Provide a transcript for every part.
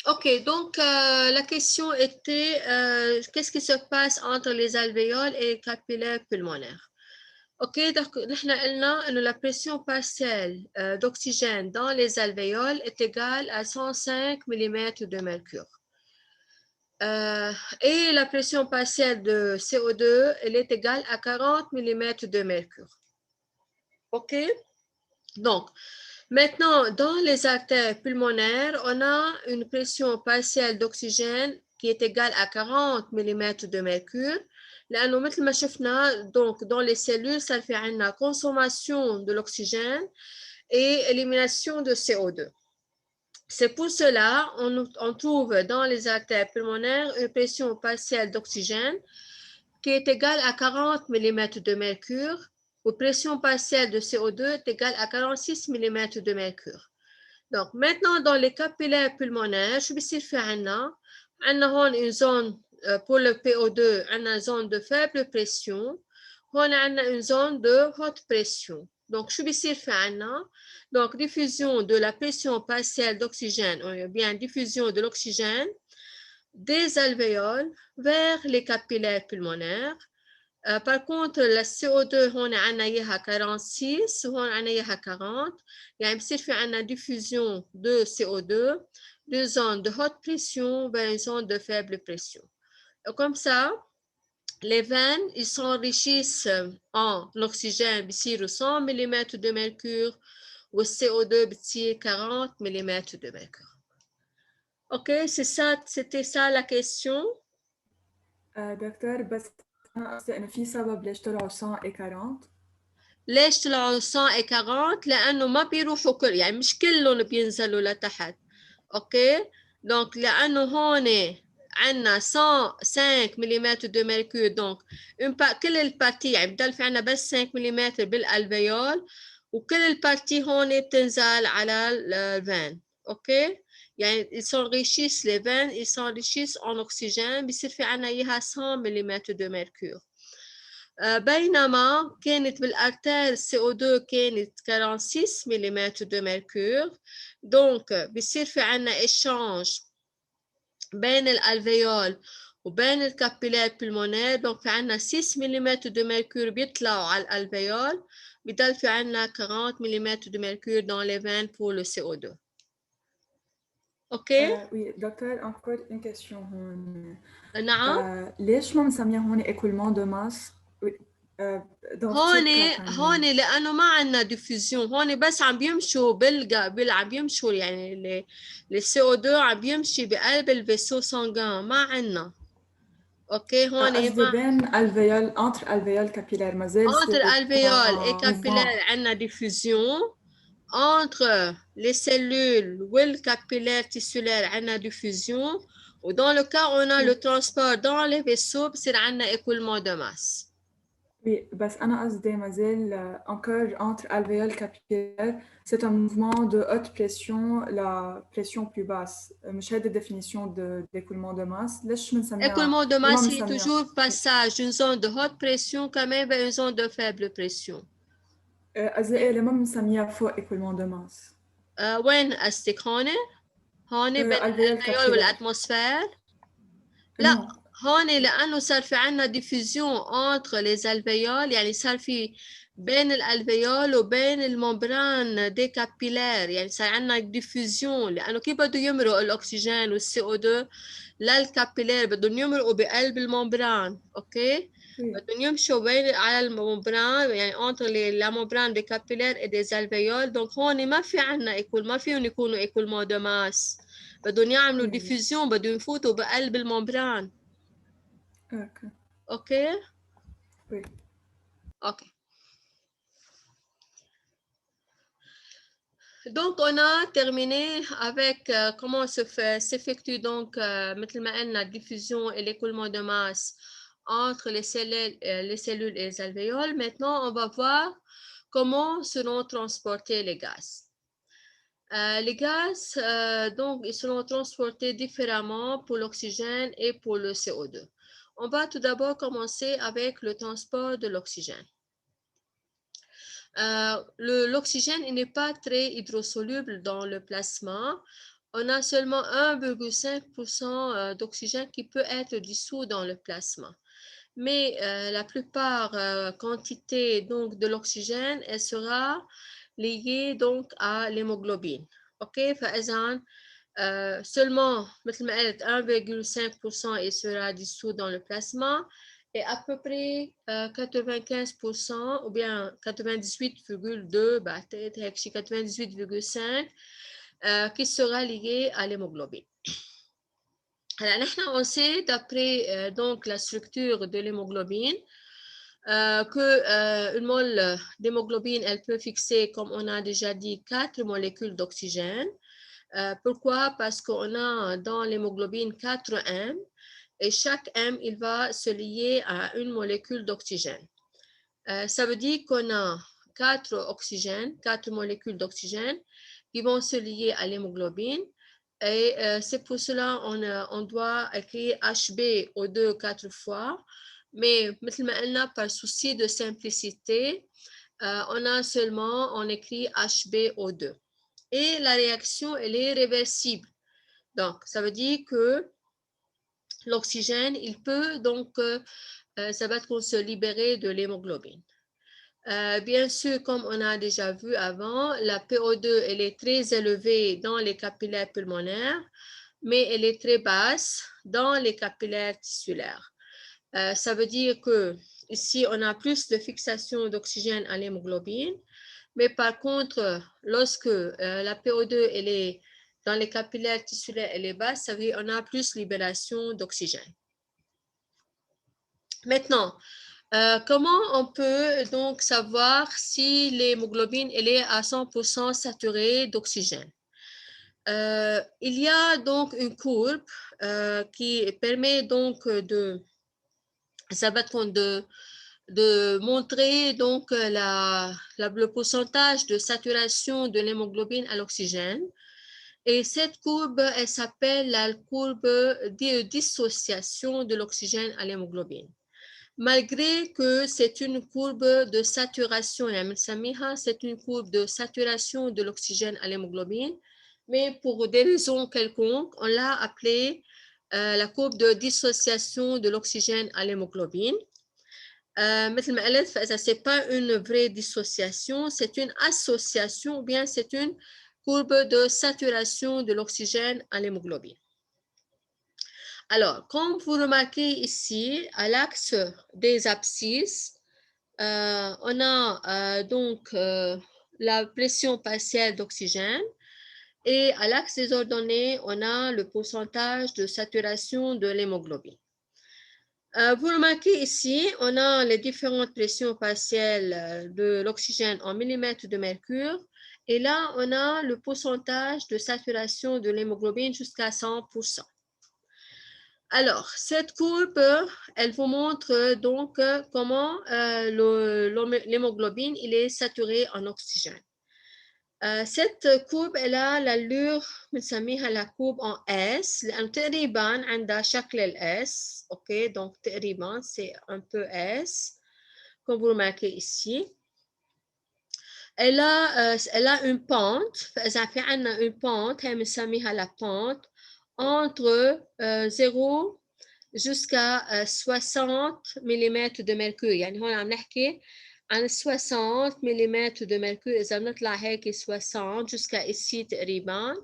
OK, donc la question était qu'est-ce qui se passe entre les alvéoles et les capillaires pulmonaires? OK, donc نحن قلنا إنه la pression partielle d'oxygène dans les alvéoles est égale à 105 mm de mercure. Et la pression partielle de CO2, elle est égale à 40 mm de mercure. OK? Donc, maintenant, dans les artères pulmonaires, on a une pression partielle d'oxygène qui est égale à 40 mm de mercure. لأنه مثل ما شفنا donc dans les cellules ça fait عنا consommation de l'oxygène et élimination de CO2. C'est pour cela on trouve dans les artères pulmonaires une pression partielle d'oxygène qui est égale à 40 mm de mercure ou pression partielle de CO2 est égale à 46 mm de mercure. Donc maintenant dans les capillaires pulmonaires شو بصير في عنا؟ عنا هون une zone pour le PO2 عنا zone de faible pression هون عنا une zone de haute pression. Donc شو بصير في عنا؟ Donc diffusion de la pression partielle d'oxygène ou bien diffusion de l'oxygène des alvéoles vers les capillaires pulmonaires. Par contre la CO2 هون عنا إياها 46 وهون عنا إياها 40 يعني بصير في عنا diffusion de CO2 de zone de haute pression vers une zone de faible pression. Et comme ça, les veines ils s'enrichissent en oxygène بصيروا 100 mm de mercure والCO2 بتصير 40 mm de mercure. OK, c'est ça, c'était ça la question. دكتور بس أنا قصدي إنه في سبب ليش طلعوا 140 ليش طلعوا 140 لأنه ما بيروحوا يعني مش كلهم بينزلوا لتحت. أوكي دونك لأنه هون عنا 105 ملم de mercure donc كل البارتي يعني بضل في عنا بس 5 ملم بالالفيول وكل البارتي هون بتنزل على الفين. أوكي يعني ils s'enrichissent les veines ils s'enrichissent en oxygène بيصير في عنا إياها 100 ملم de mercure. بينما كانت بالارتير CO2 كانت 46 ملم de mercure donc بيصير في عنا échange بين الالفيول وبين الكابيلار pulmonaire donc في عنا 6 ملم de mercure بيطلعوا على الالفيول بضل في عنا 40 ملم de mercure dans les veines pour le CO2. OK? Oui, docteur, encore une question هون. نعم. ليش ما بنسميها هون écoulement de masse؟ dans هون كتير cas هون لانه ما عندنا ديفيوجن هون بس عم بيمشوا عم بيمشوا يعني السي او 2 عم بيمشي بقلب الفيسو سانغان ما عندنا. اوكي هون قصدي ما بين alvéole entre alvéole capillaire ما زال entre c'est alvéole et en mouvement. capillaire عندنا diffusion entre les cellules والcapillaire tissulaire عندنا diffusion و dans le cas on a le transport dans les vaisseaux بصير عندنا écoulement de masse. Oui, بس أنا قصدي ما زال encore entre alvéole capillaire c'est un mouvement de haute pression la pression plus basse مش هيدي الديفينيسيون d'écoulement de masse ليش بنسميها Écoulement de ليه ما masse, c'est بنسميها toujours passage d'une zone de haute pression quand même vers une zone de faible pression. قصدي إيه ليه ما بنسميها فوق écoulement de masse وين قصدك هون؟ هون بين alvéole الالفيول capillaire والاتموسفير؟ لا non هون لأنه صار في عنا diffusion entre les alvéoles يعني صار في بين الالفيول وبين الممبران دي كابيلار يعني صار عنا diffusion لأنه كيف بده يمرق الأكسجين والسي او 2 للكابيلار بدهم يمرقوا بقلب الممبران. أوكي بدهم يمشوا بين على الممبران يعني entre la membrane des capillaires et des alvéoles donc هون ما في عنا ما فيهم يكونوا écoulement de masse بدهم يعملوا diffusion بدهم يفوتوا بقلب الممبران. OK. OK? Oui. OK. Donc, on a terminé avec comment s'effectue donc مثل ما قلنا diffusion et l'écoulement de masse entre les cellules et les alvéoles. Maintenant, on va voir comment seront transportés les gaz. Les gaz, donc, ils seront transportés différemment pour l'oxygène et pour le CO2. On va tout d'abord commencer avec le transport de l'oxygène. L'oxygène n'est pas très hydrosoluble dans le plasma. on a seulement 1,5% d'oxygène qui peut être dissous dans le plasma. Mais la plupart quantité donc de l'oxygène, elle sera liée donc à l'hémoglobine. OK? فإذا seulement مثل ما قلت 1,5% il sera dissous dans le plasma et à peu près 95% ou bien 98,2 بعتقد هيك شيء 98,5 qui sera lié à l'hémoglobine. Alors, on sait d'après donc la structure de l'hémoglobine qu'une mole d'hémoglobine, elle peut fixer, comme on a déjà dit, 4 molécules d'oxygène. Pourquoi? Parce qu'on a dans l'hémoglobine 4 M et chaque M, il va se lier à une molécule d'oxygène. Ça veut dire qu'on a 4 molécules d'oxygène qui vont se lier à l'hémoglobine. Et c'est pour cela on doit écrire HbO2 4 fois. Mais par souci de simplicité, on écrit HbO2. Et la réaction, elle est réversible. Donc, ça veut dire que l'oxygène, il peut donc, ça va se libérer de l'hémoglobine. Bien sûr, comme on a déjà vu avant, la PO2, elle est très élevée dans les capillaires pulmonaires, mais elle est très basse dans les capillaires tissulaires. Ça veut dire que ici, on a plus de fixation d'oxygène à l'hémoglobine, mais par contre, lorsque la PO2, elle est dans les capillaires tissulaires, elle est basse, ça veut dire qu'on a plus libération d'oxygène. Maintenant, comment on peut donc savoir si l'hémoglobine elle est à 100% saturée d'oxygène? Il y a donc une courbe qui permet donc de montrer donc le pourcentage de saturation de l'hémoglobine à l'oxygène. Et cette courbe, elle s'appelle la courbe de dissociation de l'oxygène à l'hémoglobine. Malgré que c'est une courbe de saturation, c'est une courbe de saturation de l'oxygène à l'hémoglobine, mais pour des raisons quelconques, on l'a appelée la courbe de dissociation de l'oxygène à l'hémoglobine. مثل ما قلت فإذا c'est pas une vraie dissociation, c'est une association ou bien c'est une courbe de saturation de l'oxygène à l'hémoglobine. Alors, comme vous remarquez ici, à l'axe des abscisses, on a donc la pression partielle d'oxygène et à l'axe des ordonnées, on a le pourcentage de saturation de l'hémoglobine. Vous remarquez ici, on a les différentes pressions partielles de l'oxygène en millimètres de mercure. Et là, on a le pourcentage de saturation de l'hémoglobine jusqu'à 100%. Alors, cette courbe, elle vous montre donc comment l'hémoglobine il est saturé en oxygène. Cette courbe elle a l'allure بنسميها la courbe en S لأنه تقريبا عندها شكل ال S. OK, donc تقريبا c'est un peu S comme vous remarquez ici. Elle a une pente. فإذا في عندنا une pente هي بنسميها la pente entre 0 jusqu'à 60 mm de mercure. يعني هون عم نحكي عن 60 mm de mercure. إذا بنطلع هيك 60 jusqu'à ici تقريبا,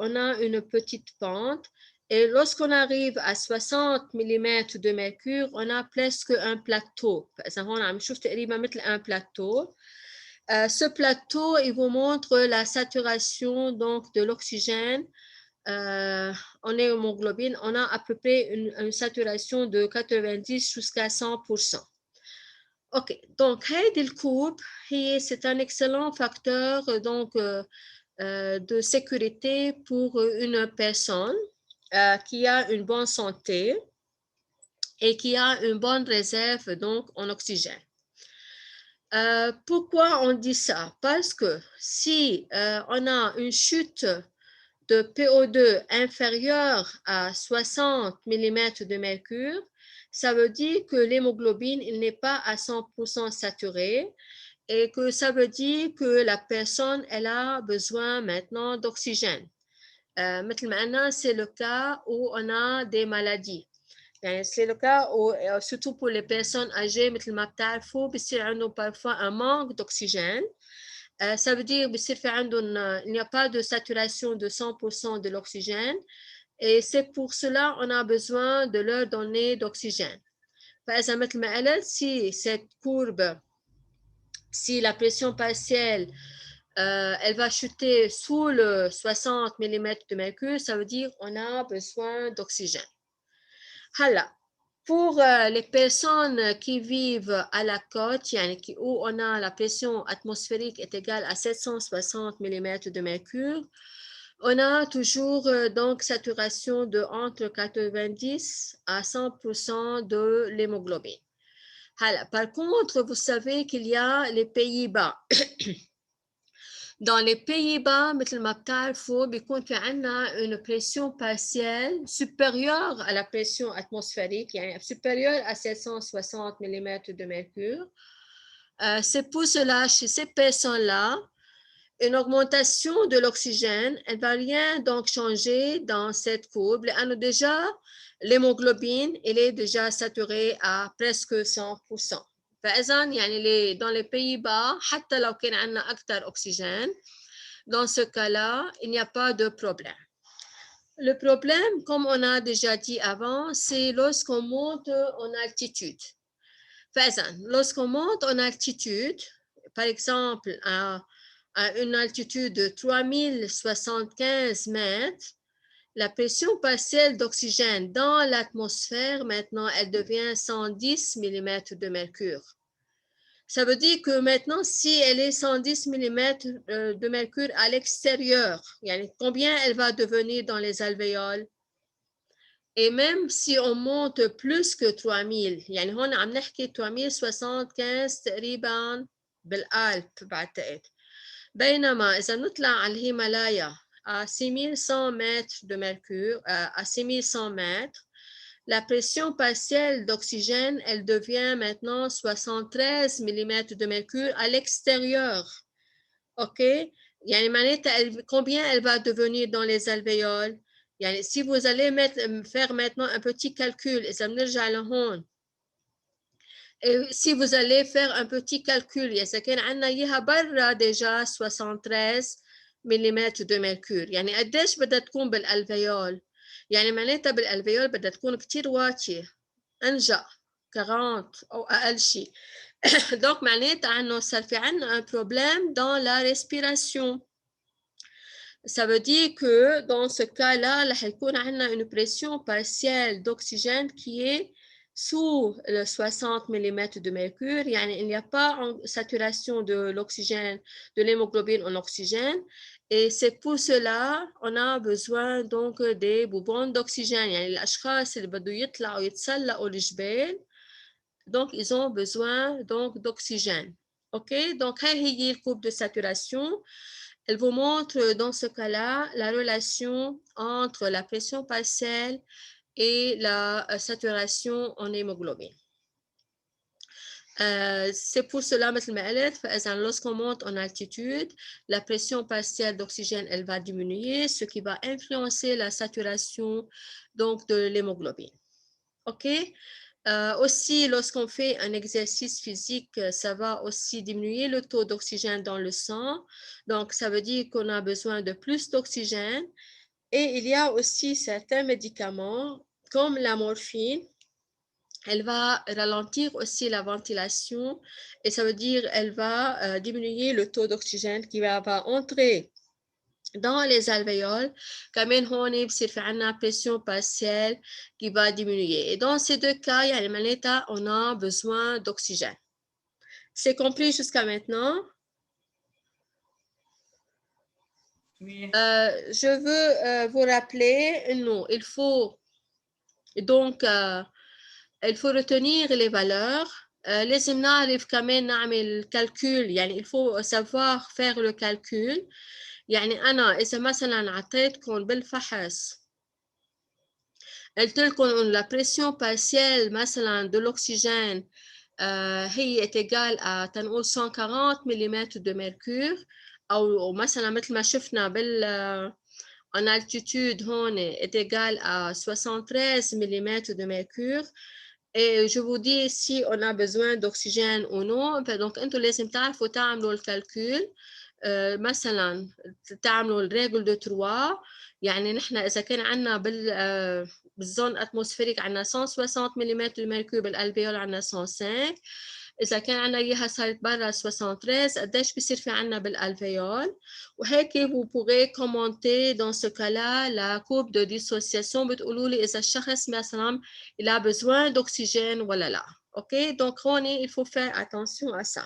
on a une petite pente. Et lorsqu'on arrive à 60 mm de mercure, on a presque un plateau. فإذا هون عم نشوف تقريبا مثل un plateau. Ce plateau, il vous montre la saturation donc de l'oxygène en hémoglobine. On a à peu près une saturation de 90 jusqu'à 100%. OK, donc هيدي الكوب c'est un excellent facteur donc de sécurité pour une personne qui a une bonne santé et qui a une bonne réserve donc en oxygène. Pourquoi on dit ça? Parce que si on a une chute de PO2 inférieure à 60 mm de mercure, ça veut dire que l'hémoglobine n'est pas à 100% saturée et que ça veut dire que la personne elle a besoin maintenant d'oxygène. مثل ما قلنا c'est le cas où on a des maladies. يعني c'est le cas où surtout pour les personnes âgées مثل ما بتعرفوا بصير عندهم parfois un manque d'oxygène. Ça veut dire بصير في عندهم il n'y a pas de saturation de 100% de l'oxygène et c'est pour cela on a besoin de leur donner d'oxygène. فإذا مثل ما قلت si cette courbe si la pression partielle elle va chuter sous le 60 mm de mercure, ça veut dire qu'on a besoin d'oxygène. Hala, pour les personnes qui vivent à la côte, où on a la pression atmosphérique est égale à 760 mm de mercure, on a toujours donc saturation de entre 90 à 100% de l'hémoglobine. Par contre, vous savez qu'il y a les Pays-Bas. Dans les Pays-Bas, مثل ما بتعرفوا بيكون في عنا une pression partielle supérieure à la pression atmosphérique, يعني supérieure à 760 mm de mercure. C'est pour cela, chez ces personnes-là, une augmentation de l'oxygène, elle ne va rien donc changer dans cette courbe. Déjà, l'hémoglobine, elle est déjà saturée à presque 100%. فإذا يعني dans les Pays-Bas حتى لو كان عندنا أكثر أكسجين dans ce cas-là il n'y a pas de problème. Le problème comme on a déjà dit avant c'est lorsqu'on monte en altitude. فإذا lorsqu'on monte en altitude par exemple à une altitude de 3075 mètres, la pression partielle d'oxygène dans l'atmosphère, maintenant, elle devient 110 mm de mercure. Ça veut dire que maintenant, si elle est 110 mm de mercure à l'extérieur, combien elle va devenir dans les alvéoles? Et même si on monte plus que 3000, يعني هون عم نحكي 3075 تقريبا بالألب بعتقد. بينما إذا نطلع على الهيمالايا à 6100 mètres de mercure, à 6100 mètres, la pression partielle d'oxygène, elle devient maintenant 73 mm de mercure à l'extérieur. OK? يعني معناتها combien elle va devenir dans les alvéoles? يعني si vous allez faire maintenant un petit calcul, إذا بنرجع لهون et si vous allez faire un petit calcul, إذا كان عندنا إياها برا déjà 73 mm de mercure، يعني قديش بدها تكون بالالفيول؟ يعني معناتها بالالفيول بدها تكون كتير واطية، أنجأ 40 أو أقل شيء. Donc معناتها إنه صار في عندنا un problème dans la respiration. Ça veut dire que dans ce cas-là, رح يكون عندنا une pression partielle d'oxygène qui est sous le 60 mm de mercure, il n'y a pas de saturation de l'oxygène, de l'hémoglobine en oxygène, et c'est pour cela on a besoin donc des bonbons d'oxygène. يعني الأشخاص اللي بدو يطلعوا يتسلقوا الجبال donc ils ont besoin donc d'oxygène. OK, donc هي الcourbe de saturation. Elle vous montre dans ce cas-là la relation entre la pression partielle et la saturation en hémoglobine. C'est pour cela, lorsqu'on monte en altitude, la pression partielle d'oxygène, elle va diminuer, ce qui va influencer la saturation donc, de l'hémoglobine. OK? Aussi, lorsqu'on fait un exercice physique, ça va aussi diminuer le taux d'oxygène dans le sang. Donc, ça veut dire qu'on a besoin de plus d'oxygène. Et il y a aussi certains médicaments, comme la morphine. Elle va ralentir aussi la ventilation. Et ça veut dire elle va diminuer le taux d'oxygène qui va entrer dans les alvéoles. كمان هون بصير في عنا pression partielle qui va diminuer. Et dans ces deux cas, يعني معناتها on a besoin d'oxygène. C'est compris jusqu'à maintenant? Oui. Je veux vous rappeler, non, il faut donc il faut retenir les valeurs. لازم نعرف كمان نعمل calcul. يعني il faut savoir faire le calcul. يعني أنا إذا مثلاً عطيتكم بالفحص قلت لكم إن la pression partielle مثلاً de l'oxygène هي est égale à تنقول 140 mm de mercure أو مثلاً مثل ما شفنا en altitude est égal à 73 mm de mercure. Et je vous dis si on a besoin d'oxygène ou non. Donc, انتوا لازم تعرفوا تعملوا الكالكول. مثلا تعملوا الريجل دو 3. يعني نحن إذا كان عندنا بالزون اتموسفيريك عندنا 160 ملم de mercure بالالفيول عندنا 105. إذا كان عندنا إياها صارت برا 73 قديش بيصير في عندنا بالالفيول. وهيك vous pourrez commenter dans ce cas-là la courbe de dissociation. بتقولوا لي إذا الشخص مثلا il a besoin d'oxygène ولا لا. OK? Donc, il faut faire attention à ça.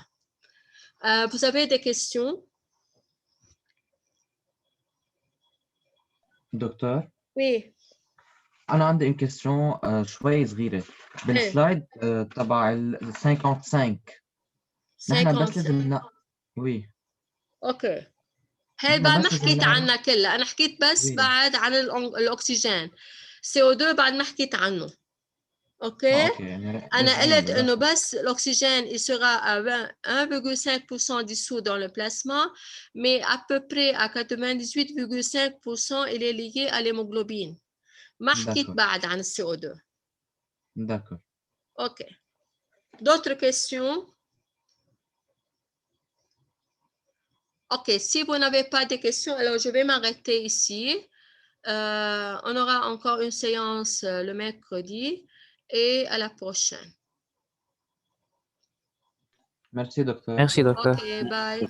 Vous avez des questions? دكتور Oui. أنا عندي une question شوي صغيرة بالسلايد تبع ال 55 نحن بس 55. لازم وي اوكي. هي نحن بعد ما بس لازم حكيت عنها كلها، انا حكيت بس وي بعد عن الاكسجين. CO2 بعد ما حكيت عنه. اوكي. اوكي يعني انا راجعين قلت له انه بس l'oxygène il sera à 1,5% dissous dans le plasma, mais à peu près à 98,5% il est lié à l'hémoglobine. ما حكيت بعد عن CO2. D'accord. OK. D'autres questions? OK, si vous n'avez pas de questions, alors je vais m'arrêter ici. On aura encore une séance le mercredi et à la prochaine. Merci, docteur. Merci, docteur. OK, bye.